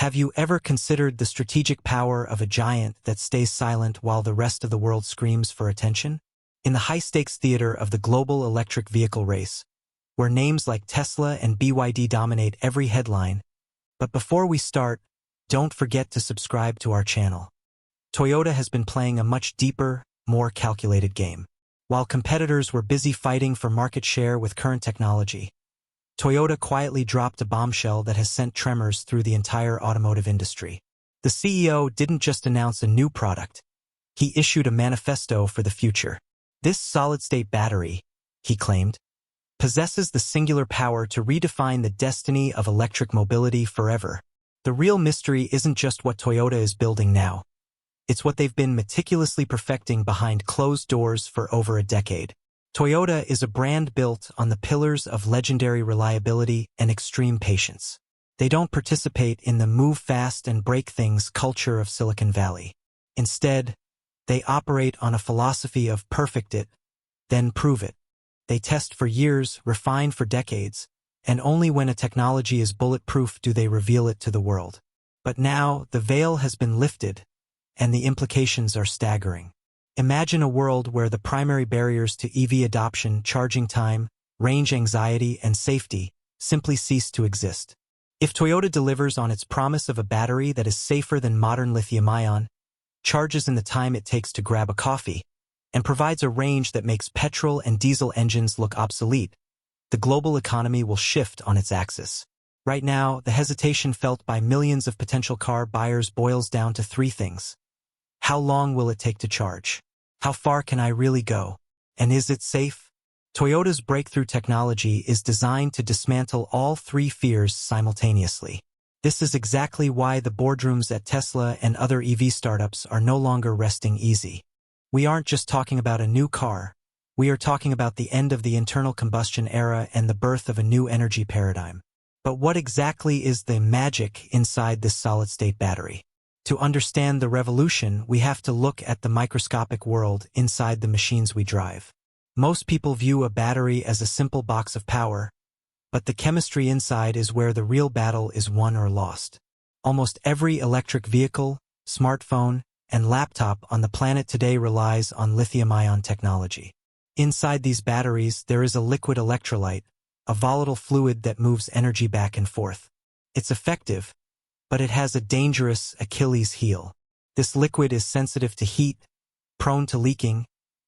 Have you ever considered the strategic power of a giant that stays silent while the rest of the world screams for attention? In the high-stakes theater of the global electric vehicle race, where names like Tesla and BYD dominate every headline, but before we start, don't forget to subscribe to our channel. Toyota has been playing a much deeper, more calculated game. While competitors were busy fighting for market share with current technology, Toyota quietly dropped a bombshell that has sent tremors through the entire automotive industry. The CEO didn't just announce a new product. He issued a manifesto for the future. This solid-state battery, he claimed, possesses the singular power to redefine the destiny of electric mobility forever. The real mystery isn't just what Toyota is building now. It's what they've been meticulously perfecting behind closed doors for over a decade. Toyota is a brand built on the pillars of legendary reliability and extreme patience. They don't participate in the move fast and break things culture of Silicon Valley. Instead, they operate on a philosophy of perfect it, then prove it. They test for years, refine for decades, and only when a technology is bulletproof do they reveal it to the world. But now, the veil has been lifted, and the implications are staggering. Imagine a world where the primary barriers to EV adoption, charging time, range anxiety, and safety simply cease to exist. If Toyota delivers on its promise of a battery that is safer than modern lithium-ion, charges in the time it takes to grab a coffee, and provides a range that makes petrol and diesel engines look obsolete, the global economy will shift on its axis. Right now, the hesitation felt by millions of potential car buyers boils down to three things. How long will it take to charge? How far can I really go? And is it safe? Toyota's breakthrough technology is designed to dismantle all three fears simultaneously. This is exactly why the boardrooms at Tesla and other EV startups are no longer resting easy. We aren't just talking about a new car. We are talking about the end of the internal combustion era and the birth of a new energy paradigm. But what exactly is the magic inside this solid-state battery? To understand the revolution, we have to look at the microscopic world inside the machines we drive. Most people view a battery as a simple box of power, but the chemistry inside is where the real battle is won or lost. Almost every electric vehicle, smartphone, and laptop on the planet today relies on lithium-ion technology. Inside these batteries, there is a liquid electrolyte, a volatile fluid that moves energy back and forth. It's effective, but it has a dangerous Achilles heel. This liquid is sensitive to heat, prone to leaking,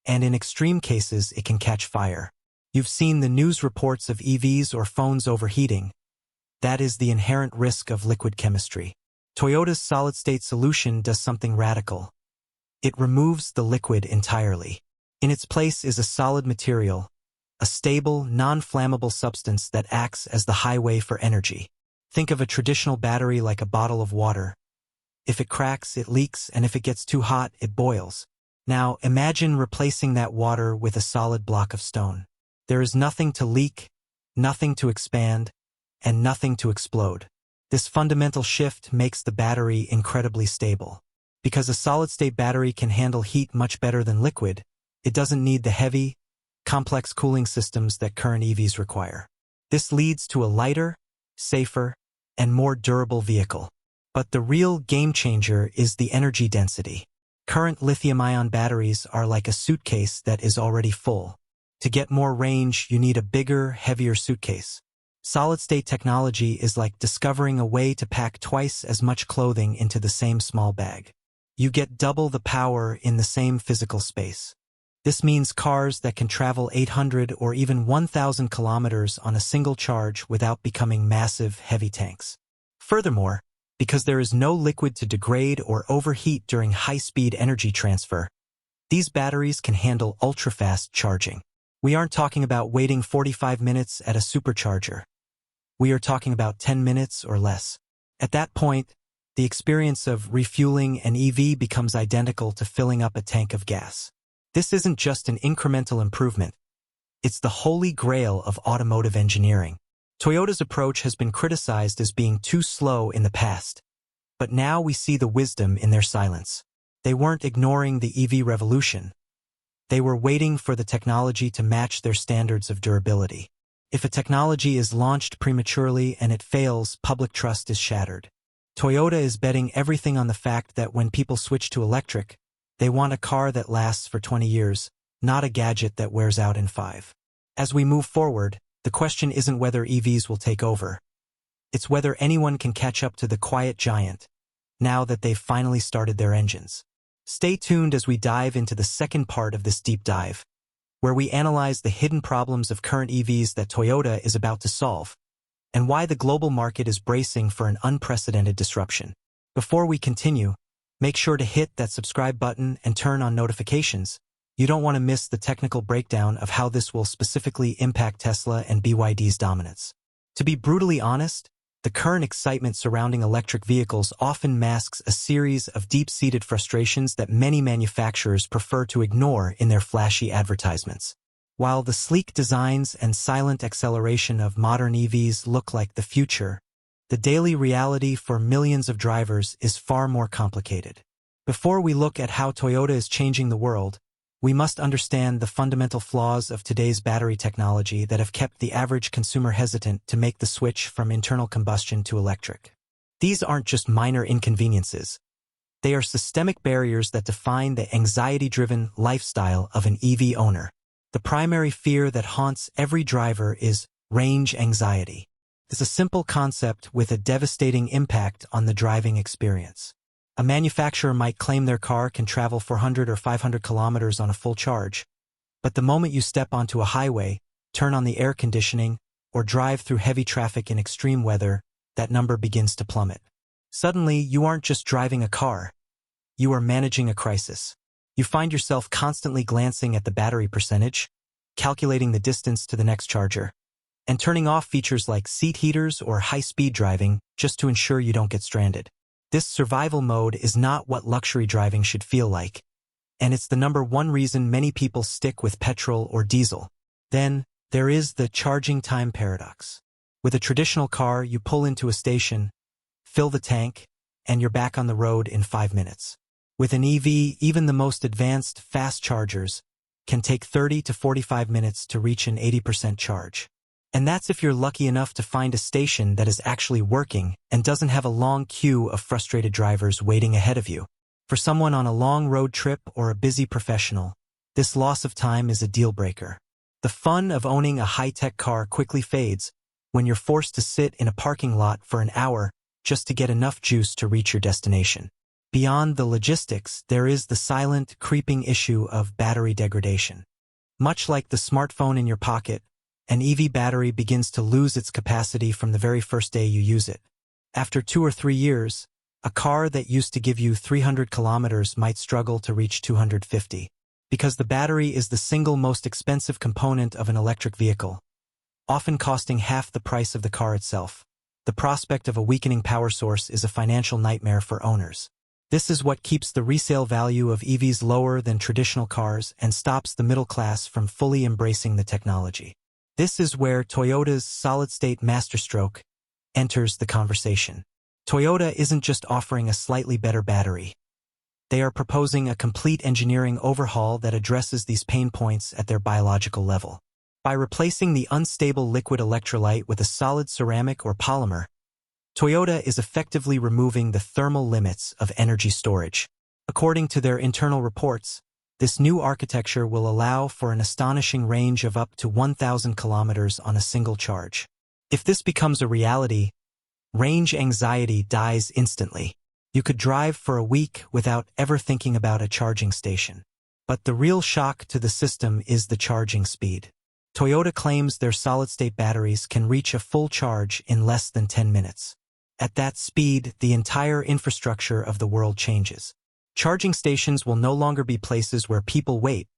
and in extreme cases it can catch fire. You've seen the news reports of EVs or phones overheating. That is the inherent risk of liquid chemistry. Toyota's solid-state solution does something radical. It removes the liquid entirely. In its place is a solid material, a stable, non-flammable substance that acts as the highway for energy. Think of a traditional battery like a bottle of water. If it cracks, it leaks, and if it gets too hot, it boils. Now, imagine replacing that water with a solid block of stone. There is nothing to leak, nothing to expand, and nothing to explode. This fundamental shift makes the battery incredibly stable. Because a solid-state battery can handle heat much better than liquid, it doesn't need the heavy, complex cooling systems that current EVs require. This leads to a lighter, safer, and more durable vehicle. But the real game-changer is the energy density. Current lithium-ion batteries are like a suitcase that is already full. To get more range, you need a bigger, heavier suitcase. Solid-state technology is like discovering a way to pack twice as much clothing into the same small bag. You get double the power in the same physical space. This means cars that can travel 800 or even 1,000 kilometers on a single charge without becoming massive, heavy tanks. Furthermore, because there is no liquid to degrade or overheat during high-speed energy transfer, these batteries can handle ultra-fast charging. We aren't talking about waiting 45 minutes at a supercharger. We are talking about 10 minutes or less. At that point, the experience of refueling an EV becomes identical to filling up a tank of gas. This isn't just an incremental improvement. It's the holy grail of automotive engineering. Toyota's approach has been criticized as being too slow in the past, but now we see the wisdom in their silence. They weren't ignoring the EV revolution. They were waiting for the technology to match their standards of durability. If a technology is launched prematurely and it fails, public trust is shattered. Toyota is betting everything on the fact that when people switch to electric, they want a car that lasts for 20 years, not a gadget that wears out in 5. As we move forward, the question isn't whether EVs will take over. It's whether anyone can catch up to the quiet giant, now that they've finally started their engines. Stay tuned as we dive into the second part of this deep dive, where we analyze the hidden problems of current EVs that Toyota is about to solve, and why the global market is bracing for an unprecedented disruption. Before we continue, make sure to hit that subscribe button and turn on notifications. You don't want to miss the technical breakdown of how this will specifically impact Tesla and BYD's dominance. To be brutally honest, the current excitement surrounding electric vehicles often masks a series of deep-seated frustrations that many manufacturers prefer to ignore in their flashy advertisements. While the sleek designs and silent acceleration of modern EVs look like the future, the daily reality for millions of drivers is far more complicated. Before we look at how Toyota is changing the world, we must understand the fundamental flaws of today's battery technology that have kept the average consumer hesitant to make the switch from internal combustion to electric. These aren't just minor inconveniences. They are systemic barriers that define the anxiety-driven lifestyle of an EV owner. The primary fear that haunts every driver is range anxiety. It's a simple concept with a devastating impact on the driving experience. A manufacturer might claim their car can travel 400 or 500 kilometers on a full charge, but the moment you step onto a highway, turn on the air conditioning, or drive through heavy traffic in extreme weather, that number begins to plummet. Suddenly, you aren't just driving a car. You are managing a crisis. You find yourself constantly glancing at the battery percentage, calculating the distance to the next charger, and turning off features like seat heaters or high-speed driving just to ensure you don't get stranded. This survival mode is not what luxury driving should feel like, and it's the number one reason many people stick with petrol or diesel. Then, there is the charging time paradox. With a traditional car, you pull into a station, fill the tank, and you're back on the road in 5 minutes. With an EV, even the most advanced fast chargers can take 30 to 45 minutes to reach an 80% charge. And that's if you're lucky enough to find a station that is actually working and doesn't have a long queue of frustrated drivers waiting ahead of you. For someone on a long road trip or a busy professional, this loss of time is a deal breaker. The fun of owning a high-tech car quickly fades when you're forced to sit in a parking lot for an hour just to get enough juice to reach your destination. Beyond the logistics, there is the silent, creeping issue of battery degradation. Much like the smartphone in your pocket, an EV battery begins to lose its capacity from the very first day you use it. After 2 or 3 years, a car that used to give you 300 kilometers might struggle to reach 250. Because the battery is the single most expensive component of an electric vehicle, often costing half the price of the car itself. The prospect of a weakening power source is a financial nightmare for owners. This is what keeps the resale value of EVs lower than traditional cars and stops the middle class from fully embracing the technology. This is where Toyota's solid-state masterstroke enters the conversation. Toyota isn't just offering a slightly better battery. They are proposing a complete engineering overhaul that addresses these pain points at their biological level. By replacing the unstable liquid electrolyte with a solid ceramic or polymer, Toyota is effectively removing the thermal limits of energy storage. According to their internal reports, this new architecture will allow for an astonishing range of up to 1,000 kilometers on a single charge. If this becomes a reality, range anxiety dies instantly. You could drive for a week without ever thinking about a charging station. But the real shock to the system is the charging speed. Toyota claims their solid-state batteries can reach a full charge in less than 10 minutes. At that speed, the entire infrastructure of the world changes. Charging stations will no longer be places where people wait.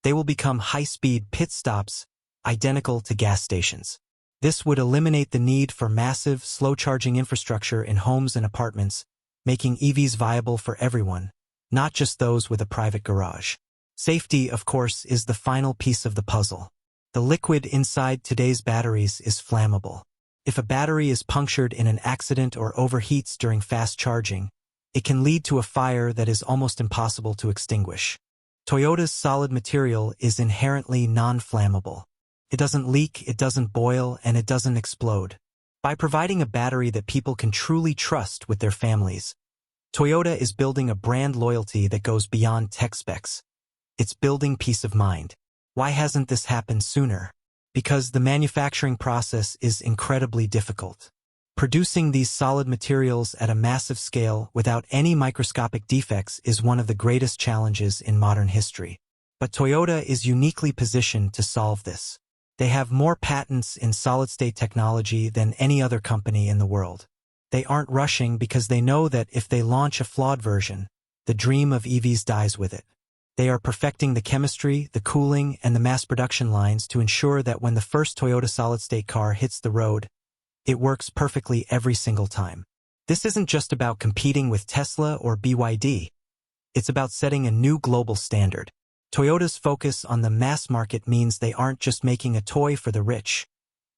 They will become high-speed pit stops, identical to gas stations. This would eliminate the need for massive, slow-charging infrastructure in homes and apartments, making EVs viable for everyone, not just those with a private garage. Safety, of course, is the final piece of the puzzle. The liquid inside today's batteries is flammable. If a battery is punctured in an accident or overheats during fast charging, it can lead to a fire that is almost impossible to extinguish. Toyota's solid material is inherently non-flammable. It doesn't leak, it doesn't boil, and it doesn't explode. By providing a battery that people can truly trust with their families, Toyota is building a brand loyalty that goes beyond tech specs. It's building peace of mind. Why hasn't this happened sooner? Because the manufacturing process is incredibly difficult. Producing these solid materials at a massive scale without any microscopic defects is one of the greatest challenges in modern history. But Toyota is uniquely positioned to solve this. They have more patents in solid-state technology than any other company in the world. They aren't rushing because they know that if they launch a flawed version, the dream of EVs dies with it. They are perfecting the chemistry, the cooling, and the mass production lines to ensure that when the first Toyota solid-state car hits the road, it works perfectly every single time. This isn't just about competing with Tesla or BYD. It's about setting a new global standard. Toyota's focus on the mass market means they aren't just making a toy for the rich.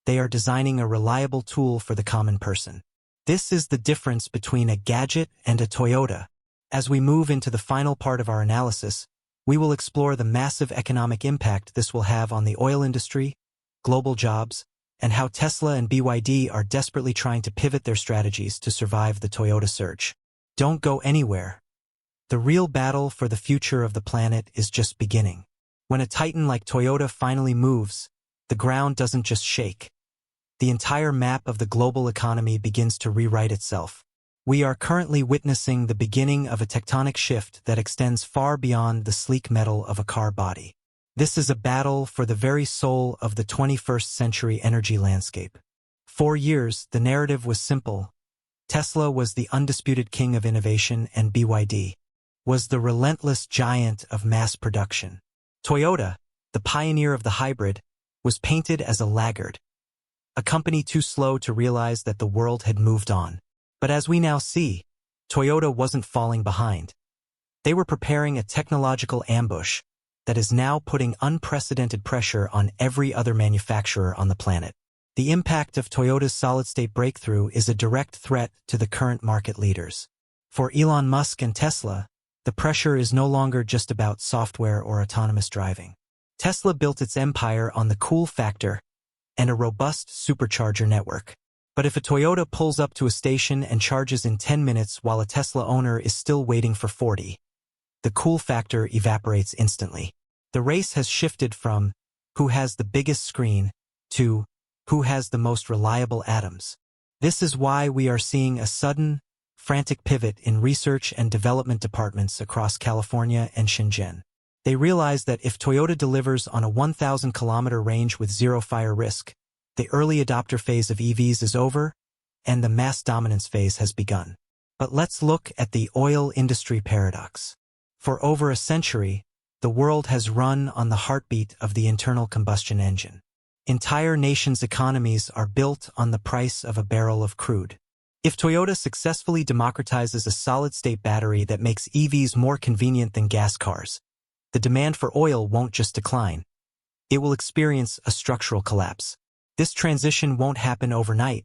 They are designing a reliable tool for the common person. This is the difference between a gadget and a Toyota. As we move into the final part of our analysis, we will explore the massive economic impact this will have on the oil industry, global jobs, and how Tesla and BYD are desperately trying to pivot their strategies to survive the Toyota surge. Don't go anywhere. The real battle for the future of the planet is just beginning. When a titan like Toyota finally moves, the ground doesn't just shake. The entire map of the global economy begins to rewrite itself. We are currently witnessing the beginning of a tectonic shift that extends far beyond the sleek metal of a car body. This is a battle for the very soul of the 21st century energy landscape. For years, the narrative was simple. Tesla was the undisputed king of innovation and BYD was the relentless giant of mass production. Toyota, the pioneer of the hybrid, was painted as a laggard, a company too slow to realize that the world had moved on. But as we now see, Toyota wasn't falling behind. They were preparing a technological ambush that is now putting unprecedented pressure on every other manufacturer on the planet. The impact of Toyota's solid-state breakthrough is a direct threat to the current market leaders. For Elon Musk and Tesla, the pressure is no longer just about software or autonomous driving. Tesla built its empire on the cool factor and a robust supercharger network. But if a Toyota pulls up to a station and charges in 10 minutes while a Tesla owner is still waiting for 40, the cool factor evaporates instantly. The race has shifted from who has the biggest screen to who has the most reliable atoms. This is why we are seeing a sudden, frantic pivot in research and development departments across California and Shenzhen. They realize that if Toyota delivers on a 1,000-kilometer range with zero fire risk, the early adopter phase of EVs is over, and the mass dominance phase has begun. But let's look at the oil industry paradox. For over a century, the world has run on the heartbeat of the internal combustion engine. Entire nations' economies are built on the price of a barrel of crude. If Toyota successfully democratizes a solid-state battery that makes EVs more convenient than gas cars, the demand for oil won't just decline. It will experience a structural collapse. This transition won't happen overnight,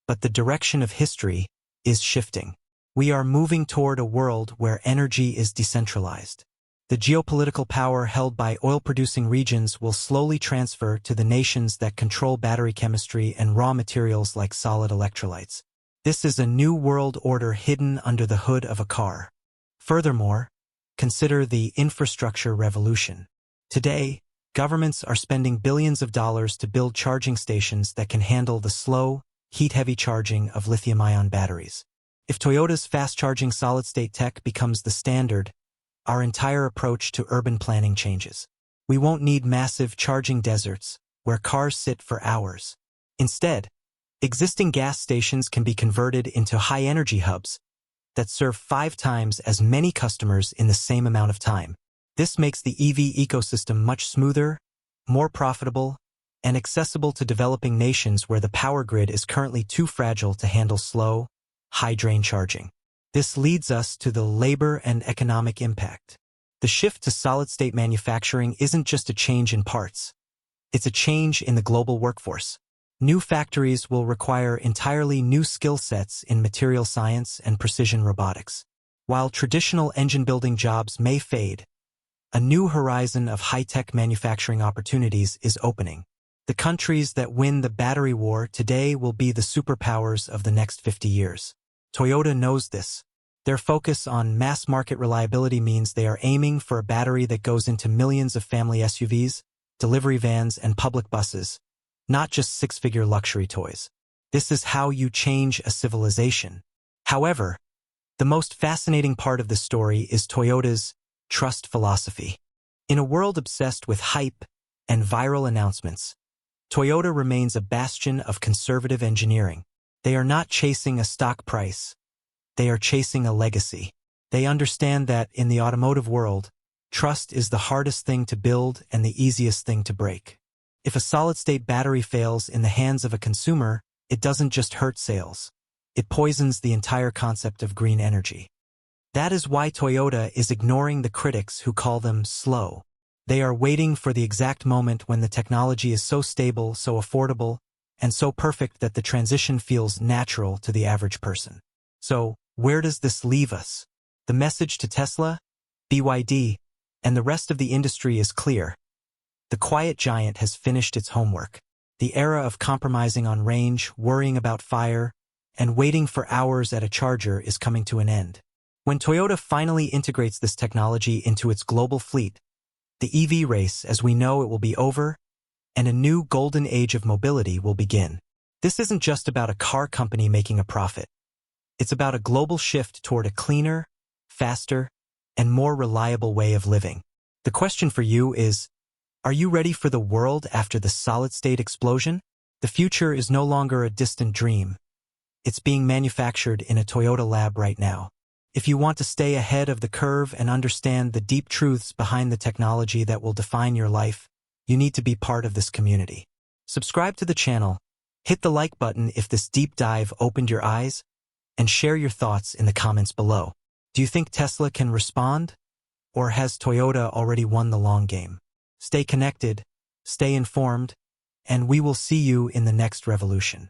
but the direction of history is shifting. We are moving toward a world where energy is decentralized. The geopolitical power held by oil-producing regions will slowly transfer to the nations that control battery chemistry and raw materials like solid electrolytes. This is a new world order hidden under the hood of a car. Furthermore, consider the infrastructure revolution. Today, governments are spending billions of dollars to build charging stations that can handle the slow, heat-heavy charging of lithium-ion batteries. If Toyota's fast-charging solid-state tech becomes the standard, our entire approach to urban planning changes. We won't need massive charging deserts where cars sit for hours. Instead, existing gas stations can be converted into high-energy hubs that serve 5 times as many customers in the same amount of time. This makes the EV ecosystem much smoother, more profitable, and accessible to developing nations where the power grid is currently too fragile to handle slow, high-drain charging. This leads us to the labor and economic impact. The shift to solid-state manufacturing isn't just a change in parts. It's a change in the global workforce. New factories will require entirely new skill sets in material science and precision robotics. While traditional engine-building jobs may fade, a new horizon of high-tech manufacturing opportunities is opening. The countries that win the battery war today will be the superpowers of the next 50 years. Toyota knows this. Their focus on mass-market reliability means they are aiming for a battery that goes into millions of family SUVs, delivery vans, and public buses, not just six-figure luxury toys. This is how you change a civilization. However, the most fascinating part of the story is Toyota's trust philosophy. In a world obsessed with hype and viral announcements, Toyota remains a bastion of conservative engineering. They are not chasing a stock price. They are chasing a legacy. They understand that, in the automotive world, trust is the hardest thing to build and the easiest thing to break. If a solid-state battery fails in the hands of a consumer, it doesn't just hurt sales. It poisons the entire concept of green energy. That is why Toyota is ignoring the critics who call them slow. They are waiting for the exact moment when the technology is so stable, so affordable, and so perfect that the transition feels natural to the average person. So, where does this leave us? The message to Tesla, BYD, and the rest of the industry is clear. The quiet giant has finished its homework. The era of compromising on range, worrying about fire, and waiting for hours at a charger is coming to an end. When Toyota finally integrates this technology into its global fleet, the EV race, as we know it, will be over, and a new golden age of mobility will begin. This isn't just about a car company making a profit. It's about a global shift toward a cleaner, faster, and more reliable way of living. The question for you is, are you ready for the world after the solid-state explosion? The future is no longer a distant dream. It's being manufactured in a Toyota lab right now. If you want to stay ahead of the curve and understand the deep truths behind the technology that will define your life, you need to be part of this community. Subscribe to the channel, hit the like button if this deep dive opened your eyes, and share your thoughts in the comments below. Do you think Tesla can respond? Or has Toyota already won the long game? Stay connected, stay informed, and we will see you in the next revolution.